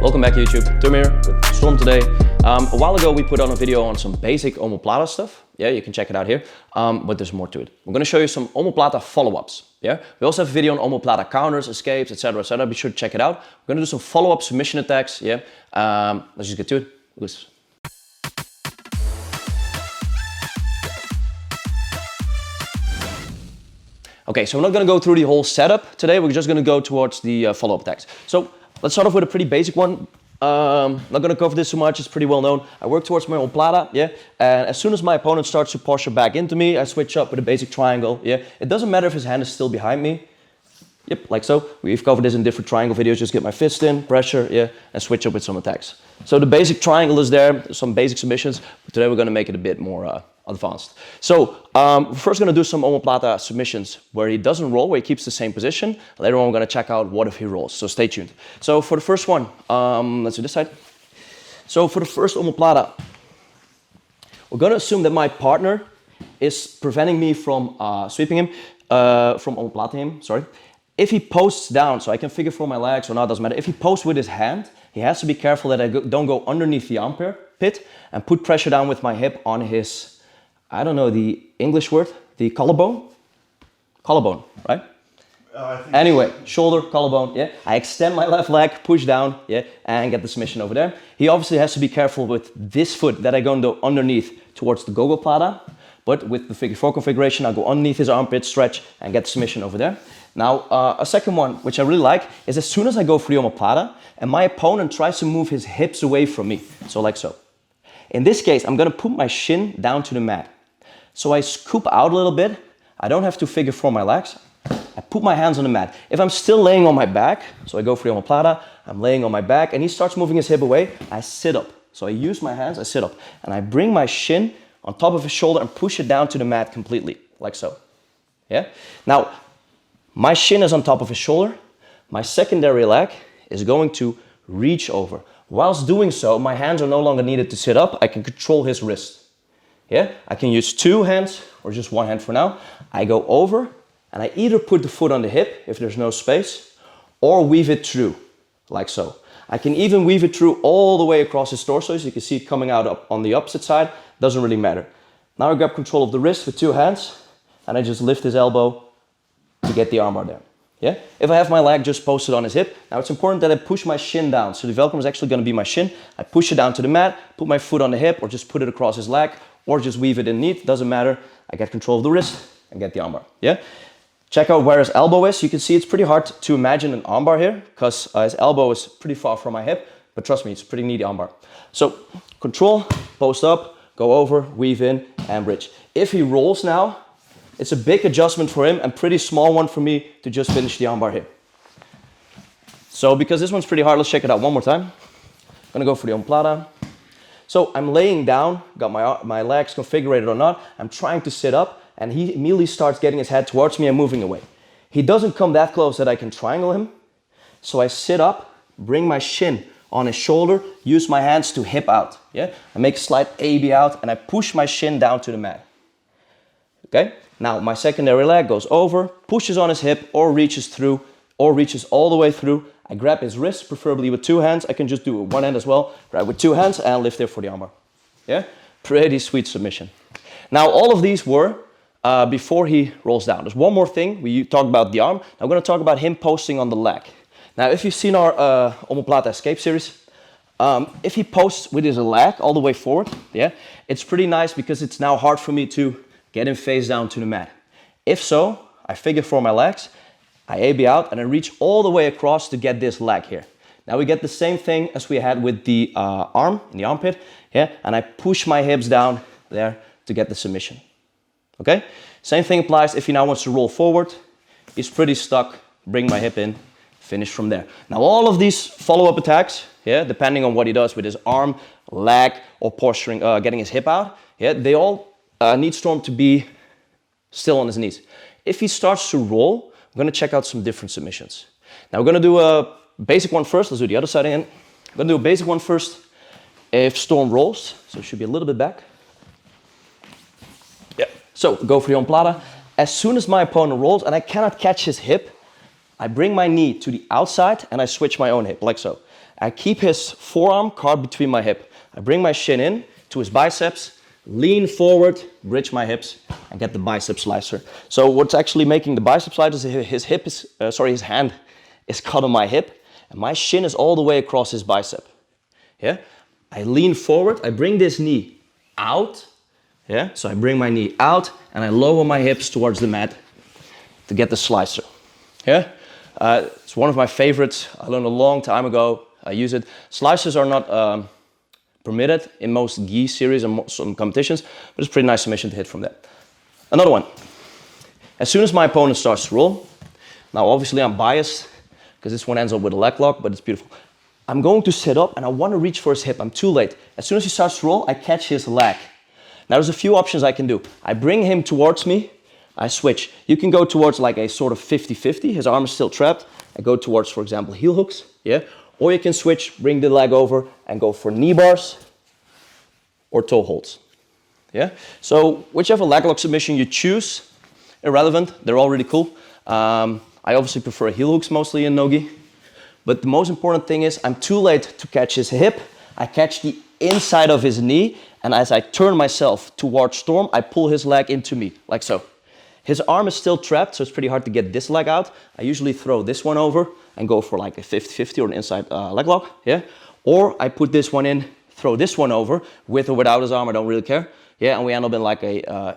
Welcome back YouTube, Tum here with Storm today. A while ago we put on a video on some basic Omoplata stuff. Yeah, you can check it out here, but there's more to it. We're going to show you some Omoplata follow-ups. Yeah, we also have a video on Omoplata counters, escapes, etc, etc. Be sure to check it out. We're going to do some follow-up submission attacks. Yeah, let's just get to it. Let's... Okay, so we're not going to go through the whole setup today. We're just going to go towards the follow-up attacks. So let's start off with a pretty basic one. Not going to cover this too much. It's pretty well known. I work towards my Omoplata, yeah. And as soon as my opponent starts to posture back into me, I switch up with a basic triangle, yeah. It doesn't matter if his hand is still behind me. Yep, like so. We've covered this in different triangle videos. Just get my fist in, pressure, yeah, and switch up with some attacks. So the basic triangle is there. Some basic submissions. But today we're going to make it a bit more advanced. So we're first going to do some Omoplata submissions where he doesn't roll, where he keeps the same position. Later on we're going to check out what if he rolls. So stay tuned. So for the first one, let's do this side. So for the first Omoplata, we're going to assume that my partner is preventing me from sweeping him, from Omoplata him, sorry. If he posts down, so I can figure for my legs or not, doesn't matter. If he posts with his hand, he has to be careful that I don't go underneath the armpit and put pressure down with my hip on his, I don't know the English word, the collarbone? Collarbone, right? Anyway, shoulder, collarbone, yeah. I extend my left leg, push down, yeah, and get the submission over there. He obviously has to be careful with this foot that I go underneath towards the gogoplata. But with the figure 4 configuration, I'll go underneath his armpit, stretch, and get the submission over there. Now, a second one, which I really like, is as soon as I go for the Omoplata, and my opponent tries to move his hips away from me. So like so. In this case, I'm going to put my shin down to the mat. So I scoop out a little bit. I don't have to figure 4 my legs. I put my hands on the mat. If I'm still laying on my back, so I go for the Omoplata, I'm laying on my back, and he starts moving his hip away, I sit up. So I use my hands, I sit up, and I bring my shin on top of his shoulder and push it down to the mat completely, like so. Yeah? Now, my shin is on top of his shoulder. My secondary leg is going to reach over. Whilst doing so, my hands are no longer needed to sit up. I can control his wrist. Yeah? I can use 2 hands or just 1 hand for now. I go over and I either put the foot on the hip if there's no space or weave it through, like so. I can even weave it through all the way across his torso, so you can see it coming out up on the opposite side. Doesn't really matter. Now I grab control of the wrist with 2 hands and I just lift his elbow to get the armbar there. Yeah? If I have my leg just posted on his hip, now it's important that I push my shin down. So the Velcro is actually going to be my shin. I push it down to the mat, put my foot on the hip, or just put it across his leg, or just weave it in neat. Doesn't matter. I get control of the wrist and get the armbar. Yeah? Check out where his elbow is. You can see it's pretty hard to imagine an armbar here because his elbow is pretty far from my hip. But trust me, it's a pretty neat armbar. So control, post up, go over, weave in, and bridge. If he rolls now, it's a big adjustment for him and pretty small one for me to just finish the armbar here. So because this one's pretty hard, let's check it out one more time. I'm gonna go for the Omoplata. So I'm laying down, got my legs configured or not. I'm trying to sit up and he immediately starts getting his head towards me and moving away. He doesn't come that close that I can triangle him. So I sit up, bring my shin on his shoulder, use my hands to hip out. Yeah? I make a slight AB out and I push my shin down to the mat. Okay? Now my secondary leg goes over, pushes on his hip or reaches through or reaches all the way through. I grab his wrist, preferably with 2 hands. I can just do it with 1 hand as well. Grab with 2 hands and lift there for the armbar. Yeah? Pretty sweet submission. Now all of these were before he rolls down. There's one more thing. We talked about the arm. Now I'm going to talk about him posting on the leg. Now if you've seen our Omoplata escape series, if he posts with his leg all the way forward, yeah, it's pretty nice because it's now hard for me to get him face down to the mat. If so, I figure 4 my legs, I AB out and I reach all the way across to get this leg here. Now we get the same thing as we had with the arm in the armpit, yeah, and I push my hips down there to get the submission. Okay? Same thing applies if he now wants to roll forward. He's pretty stuck, bring my hip in, finish from there. Now all of these follow-up attacks, yeah, depending on what he does with his arm, leg, or posturing, getting his hip out, yeah, they all need Storm to be still on his knees. If he starts to roll, we're going to check out some different submissions. Now we're going to do a basic one first. Let's do the other side again. I'm going to do a basic one first if Storm rolls. So it should be a little bit back. Yeah. So go for the Omoplata. As soon as my opponent rolls and I cannot catch his hip, I bring my knee to the outside and I switch my own hip, like so. I keep his forearm caught between my hip. I bring my shin in to his biceps, lean forward, bridge my hips, and get the bicep slicer. So what's actually making the bicep slicer is his hand is caught on my hip, and my shin is all the way across his bicep. Yeah? I lean forward, I bring this knee out. Yeah? So I bring my knee out, and I lower my hips towards the mat to get the slicer. Yeah? It's one of my favorites. I learned a long time ago. I use it. Slicers are not permitted in most gi series and some competitions, but it's a pretty nice submission to hit from that. Another one. As soon as my opponent starts to roll, now obviously I'm biased because this one ends up with a leg lock, but it's beautiful. I'm going to sit up and I want to reach for his hip. I'm too late. As soon as he starts to roll, I catch his leg. Now there's a few options I can do. I bring him towards me, I switch. You can go towards like a sort of 50-50. His arm is still trapped. I go towards, for example, heel hooks. Yeah. Or you can switch, bring the leg over and go for knee bars or toe holds. Yeah. So whichever leg lock submission you choose, irrelevant. They're all really cool. I obviously prefer heel hooks mostly in no-gi. But the most important thing is I'm too late to catch his hip. I catch the inside of his knee, and as I turn myself towards Storm, I pull his leg into me, like so. His arm is still trapped, so it's pretty hard to get this leg out. I usually throw this one over and go for like a 50-50 or an inside leg lock, yeah? Or I put this one in, throw this one over, with or without his arm, I don't really care. Yeah, and we end up in like a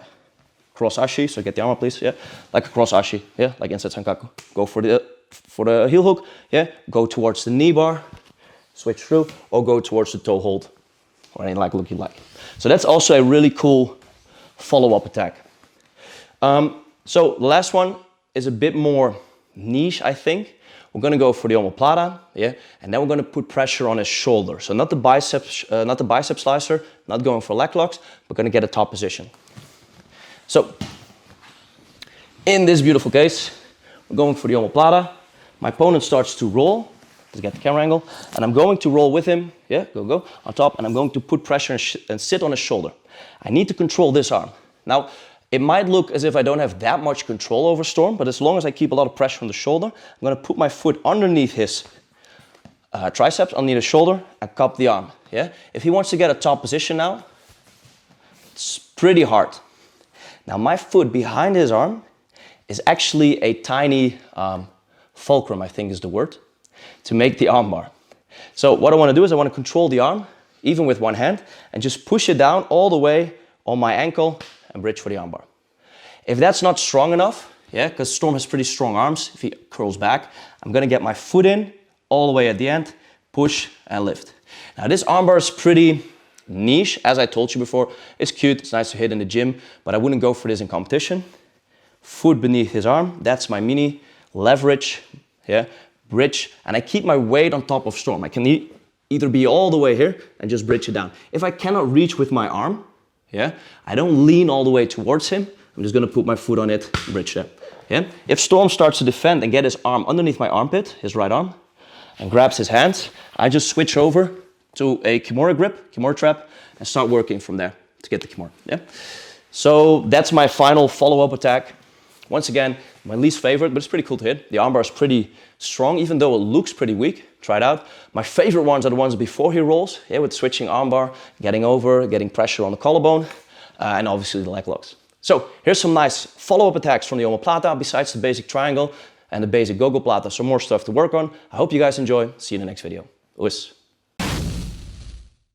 cross ashi, so get the arm up please, yeah? Like a cross ashi, yeah? Like inside sankaku. Go for the heel hook, yeah? Go towards the knee bar, switch through, or go towards the toe hold, or any leg look you like. So that's also a really cool follow-up attack. So the last one is a bit more niche, I think. We're gonna go for the Omoplata, yeah? And then we're gonna put pressure on his shoulder. So not the bicep slicer, not going for leg locks, but gonna get a top position. So, in this beautiful case, we're going for the Omoplata. My opponent starts to roll. Let's get the camera angle. And I'm going to roll with him, yeah, go, on top, and I'm going to put pressure and sit on his shoulder. I need to control this arm. Now, it might look as if I don't have that much control over Storm, but as long as I keep a lot of pressure on the shoulder, I'm gonna put my foot underneath his triceps, underneath his shoulder, and cup the arm, yeah? If he wants to get a top position now, it's pretty hard. Now, my foot behind his arm is actually a tiny fulcrum, I think is the word, to make the armbar. So what I want to do is I want to control the arm, even with one hand, and just push it down all the way on my ankle and bridge for the armbar. If that's not strong enough, yeah, because Storm has pretty strong arms, if he curls back, I'm going to get my foot in all the way at the end, push and lift. Now this armbar is pretty niche, as I told you before. It's cute, it's nice to hit in the gym, but I wouldn't go for this in competition. Foot beneath his arm, that's my mini leverage, yeah, bridge, and I keep my weight on top of Storm. I can either be all the way here and just bridge it down. If I cannot reach with my arm, yeah, I don't lean all the way towards him. I'm just gonna put my foot on it, bridge there. Yeah? If Storm starts to defend and get his arm underneath my armpit, his right arm, and grabs his hands, I just switch over to a Kimura grip, Kimura trap, and start working from there to get the Kimura. Yeah? So that's my final follow-up attack. Once again, my least favorite, but it's pretty cool to hit. The armbar is pretty strong, even though it looks pretty weak. Try it out. My favorite ones are the ones before he rolls, yeah, with switching armbar, getting over, getting pressure on the collarbone, and obviously the leg locks. So here's some nice follow-up attacks from the Omoplata, besides the basic triangle and the basic Gogoplata. So more stuff to work on. I hope you guys enjoy. See you in the next video. Oes.